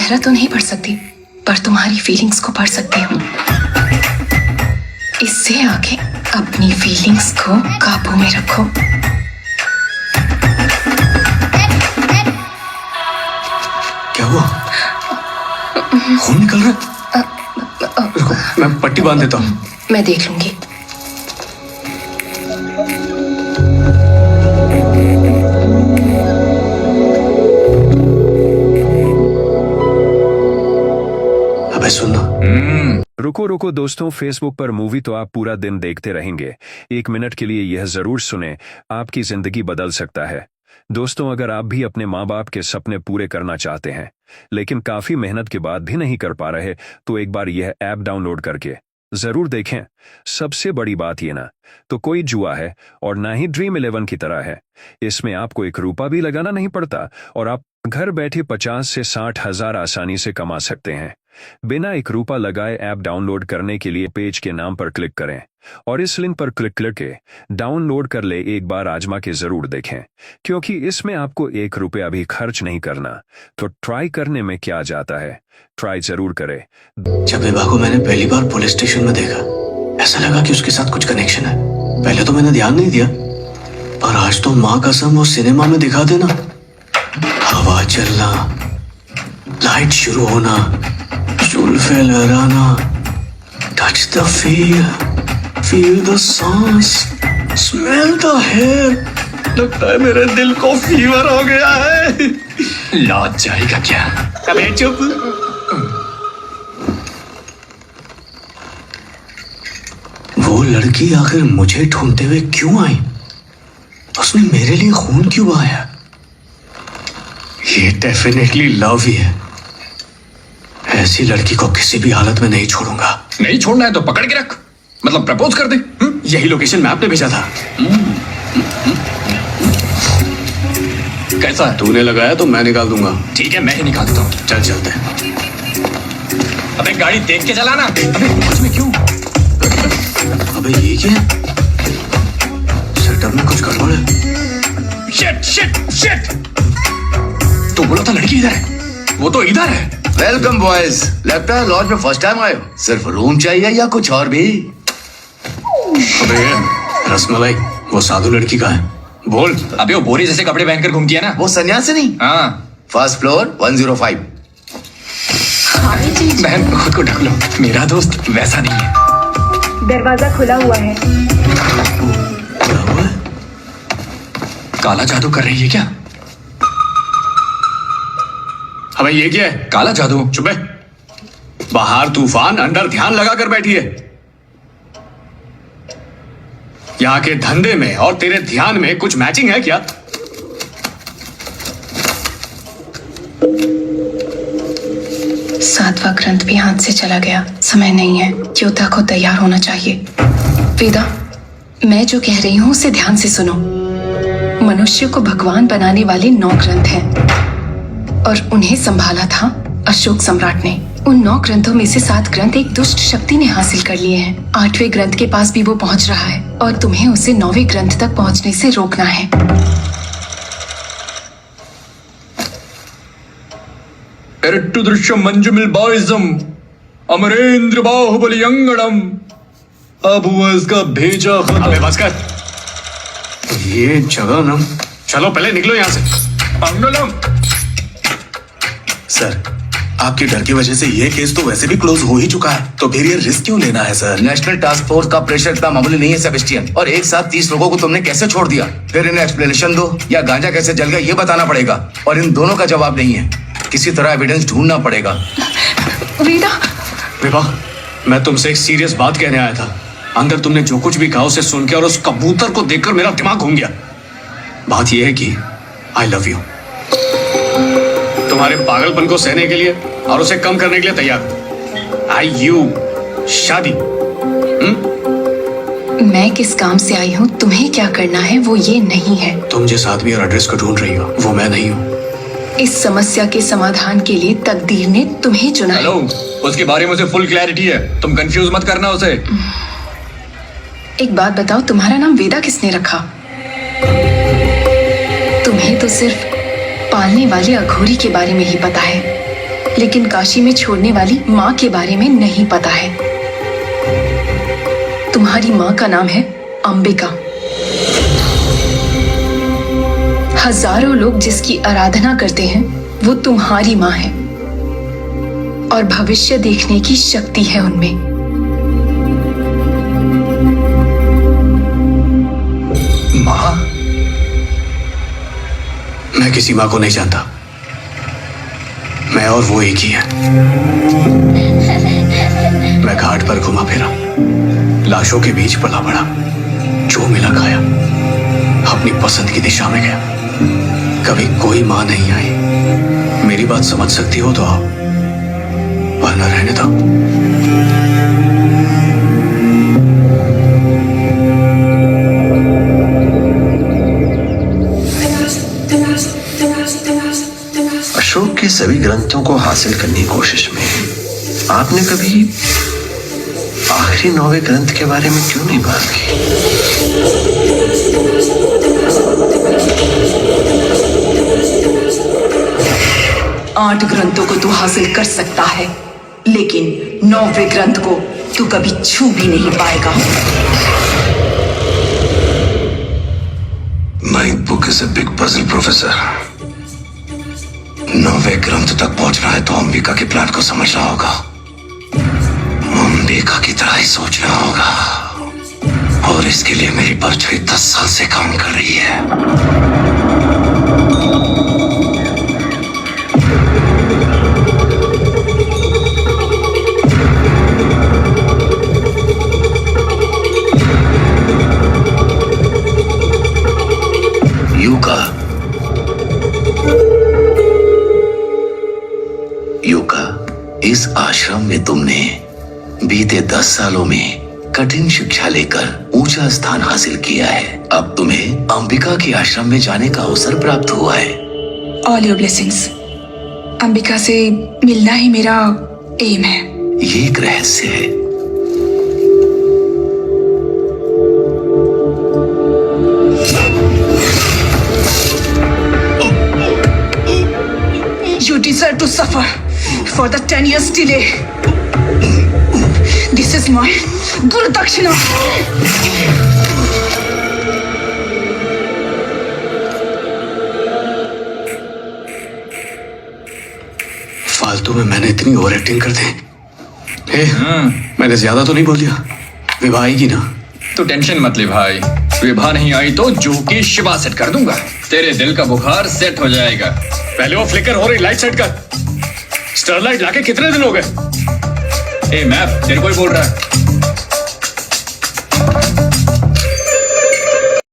चेहरा तो नहीं पढ़ सकती, पर तुम्हारी फीलिंग्स को पढ़ सकती हूँ। इससे आगे अपनी फीलिंग्स को काबू में रखो। क्या हुआ? खून निकल रहा है। रुको, मैं पट्टी बांध देता हूँ। मैं देख लूंगी। अबे सुनना। रुको दोस्तों, फेसबुक पर मूवी तो आप पूरा दिन देखते रहेंगे, 1 मिनट के लिए यह जरूर सुने, आपकी जिंदगी बदल सकता है। दोस्तों, अगर आप भी अपने माँ बाप के सपने पूरे करना चाहते हैं लेकिन काफी मेहनत के बाद भी नहीं कर पा रहे, तो एक बार यह ऐप डाउनलोड करके जरूर देखें। सबसे बड़ी बात ये ना तो कोई जुआ है और ना ही ड्रीम 11 की तरह है। इसमें आपको 1 रुपया भी लगाना नहीं पड़ता और आप घर बैठे 50 से 60 हजार आसानी से कमा सकते हैं। बिना 1 रुपया लगाए ऐप डाउनलोड करने के लिए पेज के नाम पर क्लिक करें और इस लिंक पर क्लिक करके डाउनलोड कर ले। एक बार आजमा के जरूर देखें, क्योंकि इसमें आपको 1 रुपया भी खर्च नहीं करना। तो ट्राई करने में क्या जाता है, ट्राई जरूर करें। जब विभा को मैंने पहली बार पुलिस स्टेशन में देखा, ऐसा लगा कि उसके साथ कुछ कनेक्शन है। पहले तो मैंने ध्यान नहीं दिया, पर आज तो माँ कसम वो सिनेमा में दिखा देना, हवा चलना, लाइट शुरू होना, जुल्फे लहराना, टच द फील द सांस, स्मेल द हेयर। लगता है मेरे दिल को फीवर हो गया है। लौट जाएगा क्या? अबे चुप। वो लड़की आखिर मुझे ढूंढते हुए क्यों आई? उसने मेरे लिए खून क्यों बहाया? ये डेफिनेटली लव ही है। ऐसी लड़की को किसी भी हालत में नहीं छोड़ूंगा। नहीं छोड़ना है तो पकड़ के रख, मतलब प्रपोज कर दे। यही लोकेशन मैप ने भेजा था। कैसा है? तूने लगाया तो मैं निकाल दूंगा। ठीक है, मैं ही निकालता हूँ। चल चलते हैं। अबे गाड़ी देख के चलाना। अबे उसमें क्यों? अबे ये क्या है? सेटअप में कुछ गड़बड़ है। Shit shit shit. तो बोला था लड़की इधर है, वो तो इधर है। वेलकम बॉयज, लगता है लॉज में फर्स्ट टाइम आए हो। सिर्फ रूम चाहिए या कुछ और भी? अबे रसमलाई, वो साधु लड़की का है? बोल। अबे वो बोरी जैसे कपड़े पहनकर घूमती है ना, वो सन्यासी नहीं? हाँ। First floor 105। बहन खुद को ढक लो, मेरा दोस्त वैसा नहीं है। दरवाजा खुला हुआ है। क्या हुआ है? काला जादू कर रही है क्या? अबे ये क्या है? काला जादू। चुप है। बाहर तूफान, अंदर ध्यान लगा कर बैठी है। यहाँ के धंधे में और तेरे ध्यान में कुछ मैचिंग है क्या? सातवां ग्रंथ भी हाथ से चला गया। समय नहीं है, योद्धा को तैयार होना चाहिए। वेदा, मैं जो कह रही हूँ उसे ध्यान से सुनो। मनुष्य को भगवान बनाने वाले 9 ग्रंथ हैं और उन्हें संभाला था अशोक सम्राट ने। उन 9 ग्रंथों में से 7 ग्रंथ एक दुष्ट शक्ति ने हासिल कर लिए हैं। 8वें ग्रंथ के पास भी वो पहुंच रहा है और तुम्हें उसे 9वें ग्रंथ तक पहुंचने से रोकना है। इरट्टु दृश्यम मंजुमिल बाइजम अमरेंद्र बाहुबली अंगड़म। अब हुआ इसका भेजा खत्म। अबे बस कर। ये जगह ना, चलो पहले निकलो यहाँ से। अंगड़म। सर, आपके डर की वजह से ये केस तो वैसे भी क्लोज हो ही चुका है, तो फिर ये रिस्क क्यों लेना है सर? नेशनल टास्क फोर्स का प्रेशर इतना मामूली नहीं है सेबेस्टियन, और एक साथ 30 लोगों को तुमने कैसे छोड़ दिया? फिर इन्हें एक्सप्लेनेशन दो या गांजा कैसे जल गया ये बताना पड़ेगा, और इन दोनों का जवाब नहीं है। किसी तरह एविडेंस ढूंढना पड़ेगा। वेदा, विभा, मैं तुमसे एक सीरियस बात कहने आया था। अंदर तुमने जो कुछ भी कहा उसे सुन के और उस कबूतर को देखकर मेरा दिमाग घूम गया। बात यह है कि आई लव यू। तुम्हारे पागलपन को सहने के लिए और उसे कम करने के लिए तैयार। आई यू शादी। मैं किस काम से आई हूँ, तुम्हें क्या करना है वो ये नहीं है। तुम जिस आदमी और एड्रेस को ढूंढ रही हो वो मैं नहीं हूँ। इस समस्या के समाधान के लिए तकदीर ने तुम्हें चुना है। हेलो, उसके बारे में उसे फुल क्लैरिटी है, तुम कंफ्यूज मत करना उसे। एक बात बताओ, तुम्हारा नाम वेदा किसने रखा? तुम्हें तो सिर्फ पालने वाले अघोरी के बारे में ही पता है। लेकिन काशी में छोड़ने वाली माँ के बारे में नहीं पता है। तुम्हारी माँ का नाम है अंबिका। हजारों लोग जिसकी आराधना करते हैं वो तुम्हारी माँ है, और भविष्य देखने की शक्ति है उनमें। माँ? मैं किसी माँ को नहीं जानता। मैं और वो एक ही है। मैं घाट पर घुमा फिरा, लाशों के बीच पला पड़ा, जो मिला खाया, अपनी पसंद की दिशा में गया। कभी कोई माँ नहीं आई। मेरी बात समझ सकती हो तो आओ, वरना रहने दो। अशोक के सभी ग्रंथों को हासिल करने की कोशिश में आपने कभी आखिरी 9वें ग्रंथ के बारे में क्यों नहीं बात की? 8 ग्रंथों को तू हासिल कर सकता है, लेकिन 9वें ग्रंथ को तू कभी छू भी नहीं पाएगा। Ninth book is a big puzzle, professor. 9वें ग्रंथ तक पहुंचना है तो अंबिका के प्लान को समझना होगा, अंबिका की तरह ही सोचना होगा, और इसके लिए मेरी परछाई 10 साल से काम कर रही है। युका, इस आश्रम में तुमने बीते 10 सालों में कठिन शिक्षा लेकर ऊंचा स्थान हासिल किया है। अब तुम्हें अंबिका के आश्रम में जाने का अवसर प्राप्त हुआ है। All your blessings. अंबिका से मिलना ही मेरा एम है। ये एक रहस्य है। You deserve to suffer for the 10 years delay. This is my Guru Dakshina. फालतू में मैंने इतनी ओवर एक्टिंग कर दी। मैंने ज्यादा तो नहीं बोल दिया? विवाह आएगी ना? तो टेंशन मत ले भाई, विवाह नहीं आई तो जो की शिवा सेट कर दूंगा। तेरे दिल का बुखार सेट हो जाएगा। पहले वो फ्लिकर हो रही लाइट सेट कर। स्टरलाइट लाके कितने दिन हो गए? ए मैप तेरे को ही बोल रहा है।